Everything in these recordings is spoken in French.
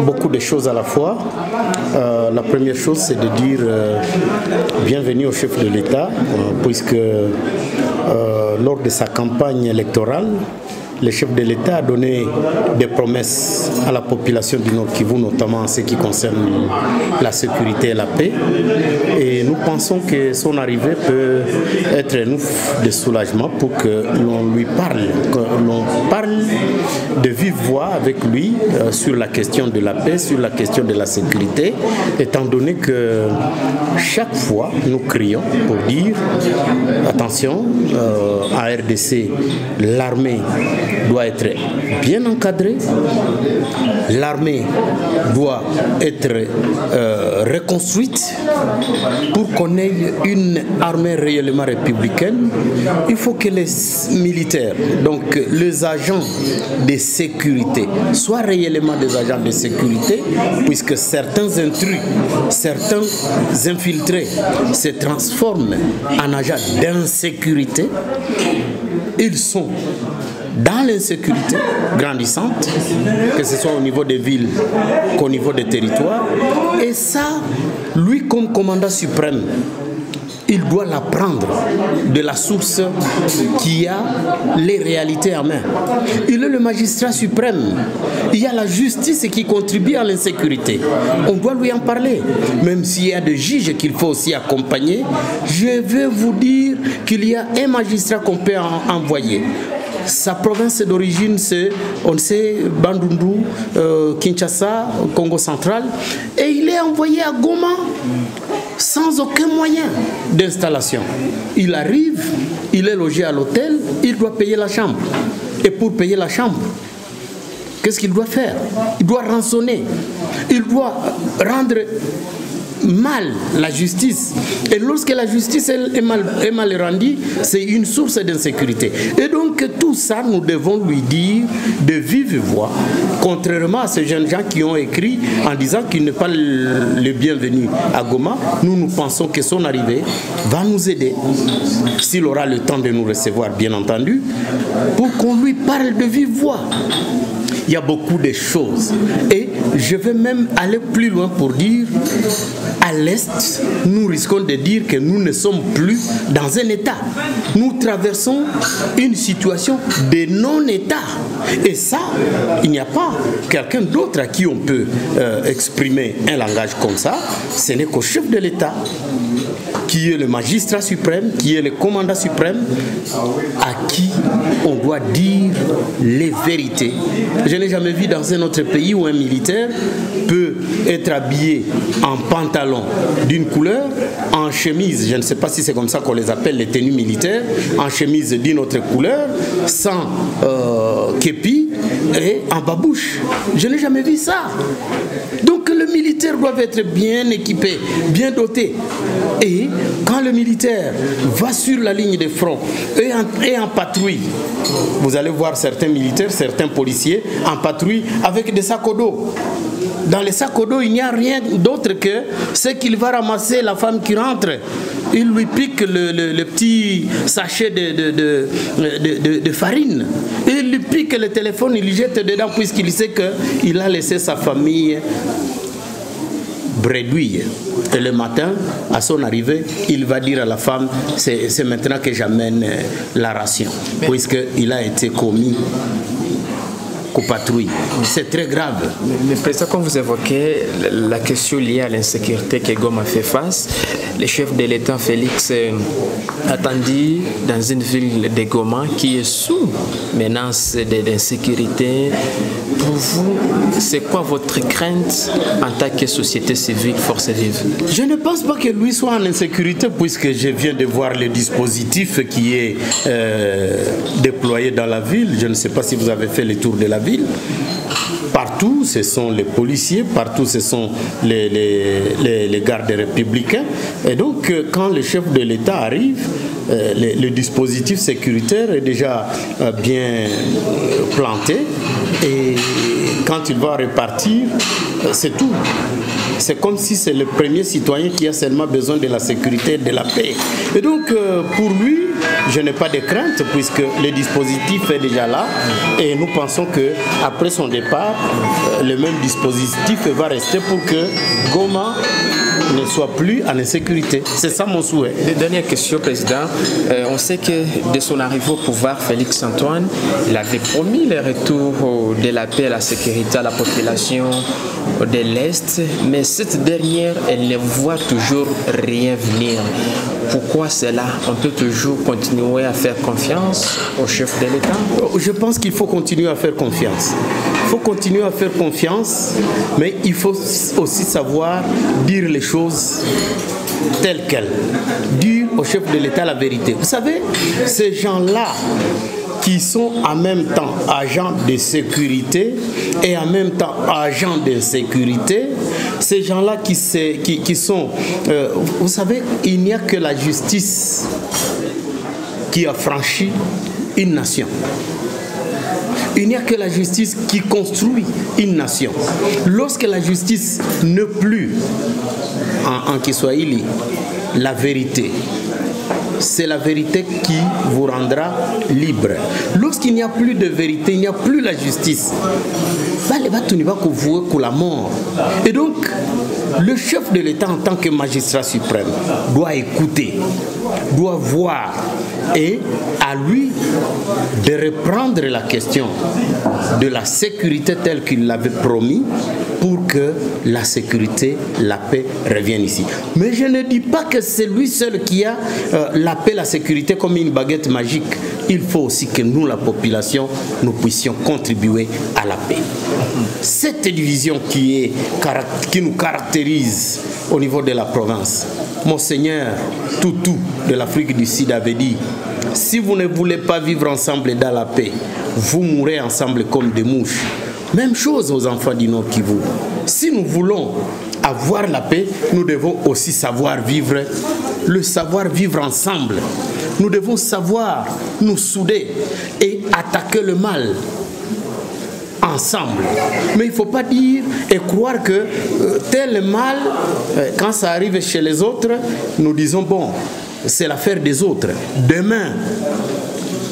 beaucoup de choses à la fois. La première chose, c'est de dire bienvenue au chef de l'État, puisque lors de sa campagne électorale, le chef de l'État a donné des promesses à la population du Nord Kivu, notamment en ce qui concerne la sécurité et la paix. Et nous pensons que son arrivée peut être un ouf de soulagement pour que l'on lui parle, que l'on parle de vive voix avec lui sur la question de la paix, sur la question de la sécurité, étant donné que chaque fois nous crions pour dire attention, à RDC, l'armée doit être bien encadrée, l'armée doit être reconstruite. Pour qu'on ait une armée réellement républicaine, il faut que les militaires, donc les agents de sécurité, soient réellement des agents de sécurité, puisque certains intrus, certains infiltrés se transforment en agents d'insécurité. Ils sont dans l'insécurité grandissante, que ce soit au niveau des villes qu'au niveau des territoires. Et ça, lui comme commandant suprême, il doit l'apprendre de la source qui a les réalités en main. Il est le magistrat suprême. Il y a la justice qui contribue à l'insécurité. On doit lui en parler. Même s'il y a des juges qu'il faut aussi accompagner, je vais vous dire qu'il y a un magistrat qu'on peut envoyer. Sa province d'origine, c'est, on sait, Bandundu, Kinshasa, Congo central. Et il est envoyé à Goma sans aucun moyen d'installation. Il arrive, il est logé à l'hôtel, il doit payer la chambre. Et pour payer la chambre, qu'est-ce qu'il doit faire? Il doit rançonner. Il doit rendre mal la justice. Et lorsque la justice est mal rendue, c'est une source d'insécurité. Et donc tout ça, nous devons lui dire de vive voix, contrairement à ces jeunes gens qui ont écrit en disant qu'il n'est pas le bienvenu à Goma. Nous pensons que son arrivée va nous aider, s'il aura le temps de nous recevoir, bien entendu, pour qu'on lui parle de vive voix. Il y a beaucoup de choses. Et je vais même aller plus loin pour dire, à l'Est, nous risquons de dire que nous ne sommes plus dans un État. Nous traversons une situation de non-État. Et ça, il n'y a pas quelqu'un d'autre à qui on peut exprimer un langage comme ça. Ce n'est qu'au chef de l'État, qui est le magistrat suprême, qui est le commandant suprême, à qui on doit dire les vérités. Je n'ai jamais vu dans un autre pays où un militaire peut être habillé en pantalon d'une couleur, en chemise, je ne sais pas si c'est comme ça qu'on les appelle, les tenues militaires, en chemise d'une autre couleur, sans képi et en babouche. Je n'ai jamais vu ça. Donc le militaire doit être bien équipé, bien doté. Et quand le militaire va sur la ligne de front et en patrouille, vous allez voir certains militaires, certains policiers en patrouille avec des sacs au dos. Dans les sacs au dos, il n'y a rien d'autre que ce qu'il va ramasser la femme qui rentre. Il lui pique le petit sachet de farine. Il lui pique le téléphone, il lui jette dedans puisqu'il sait qu'il a laissé sa famille bredouille. Et le matin, à son arrivée, il va dire à la femme, c'est maintenant que j'amène la ration, puisqu'il a été commis qu'aux patrouilles. C'est très grave. Mais président, comme vous évoquez la question liée à l'insécurité que Goma fait face, le chef de l'État Félix attendu dans une ville de Goma qui est sous menace d'insécurité. Pour vous, c'est quoi votre crainte en tant que société civile, force vive? Je ne pense pas que lui soit en insécurité puisque je viens de voir le dispositif qui est déployé dans la ville. Je ne sais pas si vous avez fait le tour de la ville. Partout, ce sont les policiers, partout, ce sont les gardes républicains. Et donc, quand le chef de l'État arrive, le dispositif sécuritaire est déjà bien planté. Et quand il va repartir, c'est tout. c'est comme si c'est le premier citoyen qui a seulement besoin de la sécurité et de la paix. Et donc, pour lui, je n'ai pas de crainte puisque le dispositif est déjà là et nous pensons qu'après son départ, le même dispositif va rester pour que Goma ne soit plus en insécurité. C'est ça mon souhait. Dernière question, Président. On sait que dès son arrivée au pouvoir, Félix Antoine, il avait promis le retour de la paix et la sécurité à la population de l'Est, mais cette dernière, elle ne voit toujours rien venir. Pourquoi cela? On peut toujours continuer à faire confiance au chef de l'État? Je pense qu'il faut continuer à faire confiance. Il faut continuer à faire confiance, mais il faut aussi savoir dire les choses telles quelles. Dire au chef de l'État la vérité. Vous savez, ces gens-là qui sont en même temps agents de sécurité et en même temps agents d'insécurité, ces gens-là qui sont... vous savez, il n'y a que la justice qui a franchi une nation. Il n'y a que la justice qui construit une nation. Lorsque la justice n'est plus en Kiswahili, la vérité, c'est la vérité qui vous rendra libre. Lorsqu'il n'y a plus de vérité, il n'y a plus la justice. La mort. Et donc, le chef de l'État en tant que magistrat suprême doit écouter, doit voir et à lui de reprendre la question de la sécurité telle qu'il l'avait promis pour que la sécurité, la paix reviennent ici. Mais je ne dis pas que c'est lui seul qui a la paix, la sécurité comme une baguette magique. Il faut aussi que nous, la population, nous puissions contribuer à la paix. Cette division qui nous caractérise au niveau de la province, Monseigneur Tutu de l'Afrique du Sud avait dit: si vous ne voulez pas vivre ensemble dans la paix, vous mourrez ensemble comme des mouches. Même chose aux enfants du Nord Kivu. Si nous voulons avoir la paix, nous devons aussi savoir vivre, le savoir vivre ensemble. Nous devons savoir nous souder et attaquer le mal ensemble. Mais il ne faut pas dire et croire que tel mal, quand ça arrive chez les autres, nous disons bon, c'est l'affaire des autres. Demain,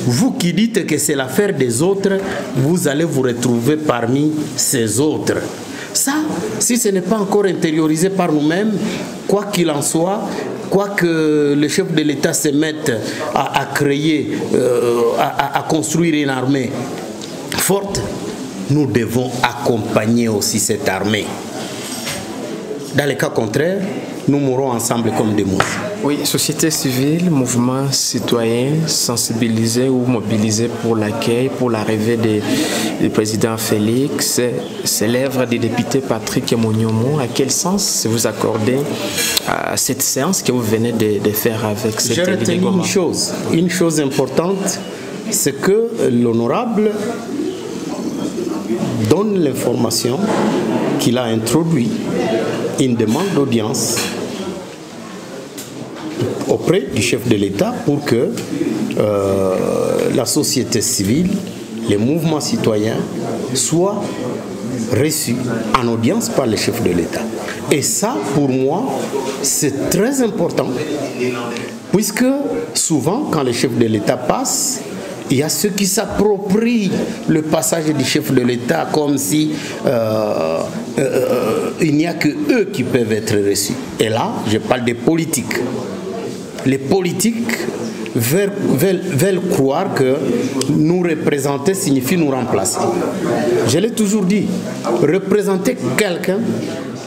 vous qui dites que c'est l'affaire des autres, vous allez vous retrouver parmi ces autres. Ça, si ce n'est pas encore intériorisé par nous-mêmes, quoi qu'il en soit, quoi que le chef de l'État se mette à créer, à construire une armée forte, nous devons accompagner aussi cette armée. Dans le cas contraire, nous mourrons ensemble comme des mouches. Oui, société civile, mouvement citoyen, sensibilisé ou mobilisé pour l'accueil, pour l'arrivée du président Félix, c'est l'œuvre du député Patrick Monyomo. À quel sens vous accordez à cette séance que vous venez de faire avec cette J'ai retenu une chose importante, c'est que l'honorable donne l'information qu'il a introduit une demande d'audience auprès du chef de l'État pour que la société civile, les mouvements citoyens soient reçus en audience par le chef de l'État. Et ça, pour moi, c'est très important, puisque souvent, quand le chef de l'État passe, il y a ceux qui s'approprient le passage du chef de l'État comme si il n'y a que eux qui peuvent être reçus. Et là, je parle des politiques. Les politiques veulent croire que nous représenter signifie nous remplacer. Je l'ai toujours dit, représenter quelqu'un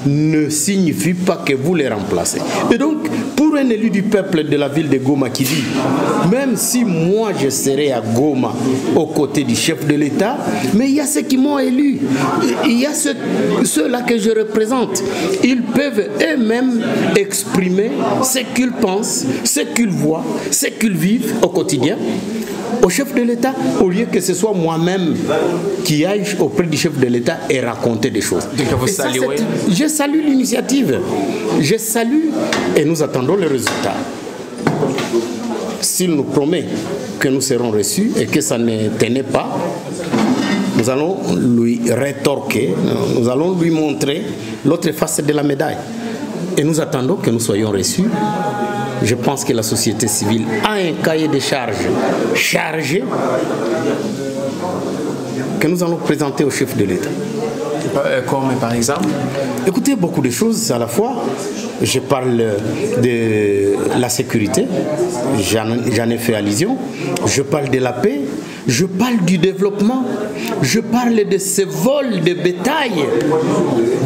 ne signifie pas que vous les remplacez. Et donc, pour un élu du peuple de la ville de Goma qui dit, même si moi je serai à Goma aux côtés du chef de l'État, mais il y a ceux qui m'ont élu, il y a ceux-là que je représente. Ils peuvent eux-mêmes exprimer ce qu'ils pensent, ce qu'ils voient, ce qu'ils vivent au quotidien au chef de l'État, au lieu que ce soit moi-même qui aille auprès du chef de l'État et raconter des choses. Je salue l'initiative. Je salue et nous attendons le résultat. S'il nous promet que nous serons reçus et que ça ne tenait pas, nous allons lui rétorquer, nous allons lui montrer l'autre face de la médaille. Et nous attendons que nous soyons reçus. Je pense que la société civile a un cahier de charges chargé que nous allons présenter au chef de l'État. Comme par exemple? Écoutez, beaucoup de choses à la fois. Je parle de la sécurité, j'en ai fait allusion. Je parle de la paix, je parle du développement, je parle de ce vol de bétail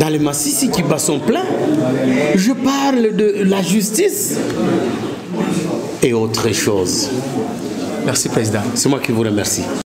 dans les massifs qui bat son plein. Je parle de la justice et autre chose. Merci, Président. C'est moi qui vous remercie.